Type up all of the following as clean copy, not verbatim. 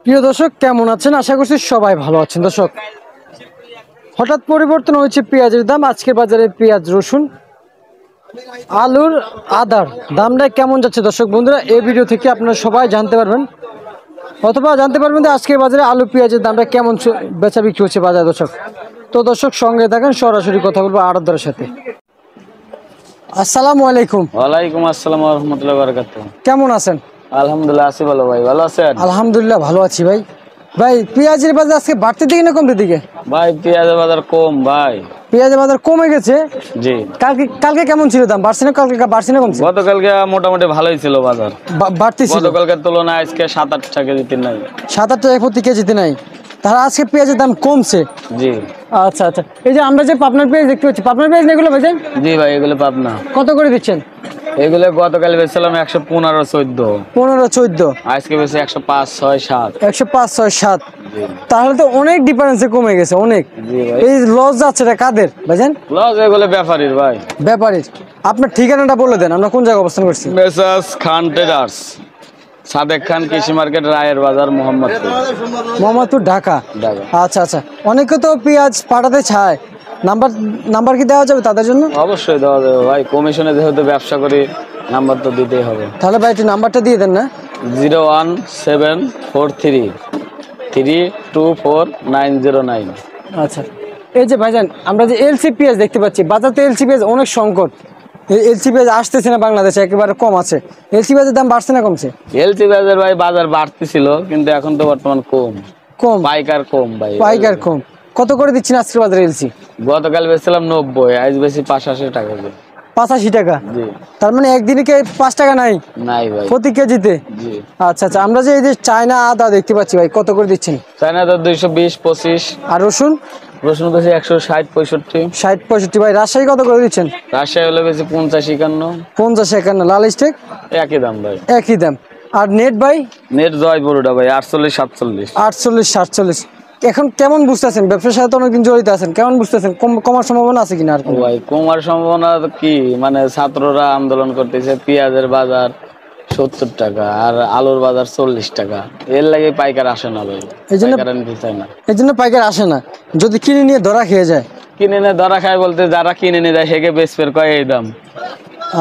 প্রিয় দর্শক কেমন আছেন? আশা করছি সবাই ভালো আছেন। দর্শক, হঠাৎ পরিবর্তন হয়েছে পেঁয়াজের দাম। আজকের বাজারে পেঁয়াজ, রসুন, আলুর, আদার দামটা কেমন যাচ্ছে দর্শক বন্ধুরা, এই ভিডিও থেকে আপনারা সবাই জানতে পারবেন, অথবা জানতে পারবেন যে আজকের বাজারে আলু পেঁয়াজের দামটা কেমন বেচা বিক্রি হচ্ছে বাজার। দর্শক, তো দর্শক সঙ্গে থাকেন, সরাসরি কথা বলবো আড়তদারের সাথে। আসসালামু আলাইকুম। ওয়ালাইকুম আসসালাম ওয়া রাহমাতুল্লাহি ওয়া বারাকাতুহু। কেমন আছেন? আলহামদুলিল্লাহ আছি ভালো ভাই, ভালো আছেন? আলহামদুলিল্লাহ ভালো আছি ভাই। ভাই পেঁয়াজের বাজার আজকে বাড়তে দিকে না কমতে দিকে? ভাই পেঁয়াজের বাজার কম ভাই। পেঁয়াজের বাজার কমে গেছে। জি। কালকে কেমন ছিল দাম? বাড়ছে না কালকে? বাড়ছে না কমছে? গতকালকে মোটামুটি ভালোই ছিল বাজার, বাড়তি ছিল। গতকালকের তুলনায় আজকে 7-8 টাকা কেজিতে নাই। 7-8 টাকা প্রতি কেজিতে নাই, তাহলে আজকে পেঁয়াজের দাম কমছে। জি। আচ্ছা আচ্ছা, এই যে আমরা যে পাবনার পেঁয়াজ দেখতে পাচ্ছি, পাবনার পেঁয়াজ এগুলো ভাইজান? জি ভাই, এগুলো পাবনা। কত করে দিচ্ছেন? এগুলো গতকাল বেচছিলাম 115-14। 15-14। আজকে বেশি 105-6-7। 105-6-7। জি। তাহলে তো অনেক ডিফারেন্সে কমে গেছে, অনেক। জি ভাই। এই লস যাচ্ছে এটা কাদের ভাইজান? লস এগুলো ব্যাপারীর ভাই। ব্যাপারীর। আপনার ঠিকানাটা বলে দেন, আমরা কোন জায়গায় অবস্থান করছি? মেসার্স খান ট্রেডার্স, সাদেক খান কৃষি মার্কেট, রায়ের বাজার, মোহাম্মদপুর, ঢাকা। ঢাকা। আচ্ছা আচ্ছা, অনেকে তো পেঁয়াজ পাঠাতে চায়, নাম্বার কি দেওয়া যাবে তাদের জন্য? অবশ্যই দেওয়া যাবে ভাই, কমিশনে যেহেতু ব্যবসা করি নাম্বার তো দিতেই হবে। তাহলে ভাই একটু নাম্বারটা দিয়ে দেন না। 01743324909। আচ্ছা, এই যে ভাইজান আমরা যে এলসি পেঁয়াজ দেখতে পাচ্ছি বাজার, তো এলসি পেঁয়াজ অনেক সংকট। এলসি পেঁয়াজ আসতেছে না বাংলাদেশে, একেবারে কম আছে। এলসি পেঁয়াজের দাম বাড়ছে না কমছে? এলসি বাজার ভাই, বাজার বাড়তেছিল কিন্তু এখন তো বর্তমান কম। কম? পাইকার কম ভাই। পাইকার কম। কত করে দিচ্ছেন আজকের বাজারে এলসি? গতকাল বেচছিলাম 90, আজ বেশি 85 টাকা। 85 টাকা? জি। তার মানে একদিনে কি 5 টাকা নাই নাই ভাই প্রতি কেজিতে? জি। আচ্ছা আচ্ছা, আমরা যে এই যে চায়না আদা দেখতে পাচ্ছি ভাই, কত করে দিচ্ছেন? চায়না তো 220-25। আর রসুন? রসুন বেশি 160-65। 60-65 ভাই। রাজশাহী কত করে দিচ্ছেন? রাজশাহী হলে বেশি 50-51। 50-51। লাল স্টেক? একই দাম ভাই। একই দাম। আর নেট ভাই? নেট জয়পুরটা ভাই 48-47। 48-47। এখন কেমন বুঝতেছেন? ব্যবসার সাথে অনেকদিন জড়িত আছেন, কেমন বুঝতেছেন? কমার সম্ভাবনা আছে কিনা? আর ভাই কমার সম্ভাবনা কি, মানে ছাত্ররা আন্দোলন করতেছে, পেঁয়াজের বাজার 70 টাকা আর আলুর বাজার 40 টাকা, এর লাগে পাইকার আসে না ভাই। এই জন্য পাইকার আসে না, যদি কিনে নিয়ে ধরা খেয়ে যায়। কিনে নিয়ে ধরা খায় বলতে, যারা কিনে নিয়ে যায় হেগে বেচপের কয় এই দাম।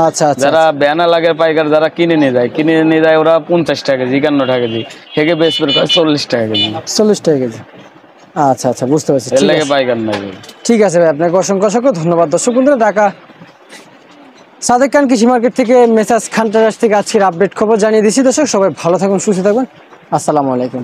আচ্ছা আচ্ছা, যারা বেনা লাগে পাইকার, যারা কিনে নিয়ে যায় ওরা 50 টাকা কেজি, 51 টাকা কেজি, হেগে বেচপের কয় 40 টাকা কেজি। 40 টাকা কেজি। আচ্ছা আচ্ছা, বুঝতে পারছি। এর লাগে পাইকার নাই। ঠিক আছে ভাই, আপনাকে অসংখ্য ধন্যবাদ। দর্শক বন্ধুরা, ঢাকা সাদেক খান কৃষি মার্কেট থেকে মেসার্স খান ট্রেডার্স থেকে আজকের আপডেট খবর জানিয়ে দিচ্ছি। দর্শক সবাই ভালো থাকুন, সুস্থ থাকুন। আসসালামু আলাইকুম।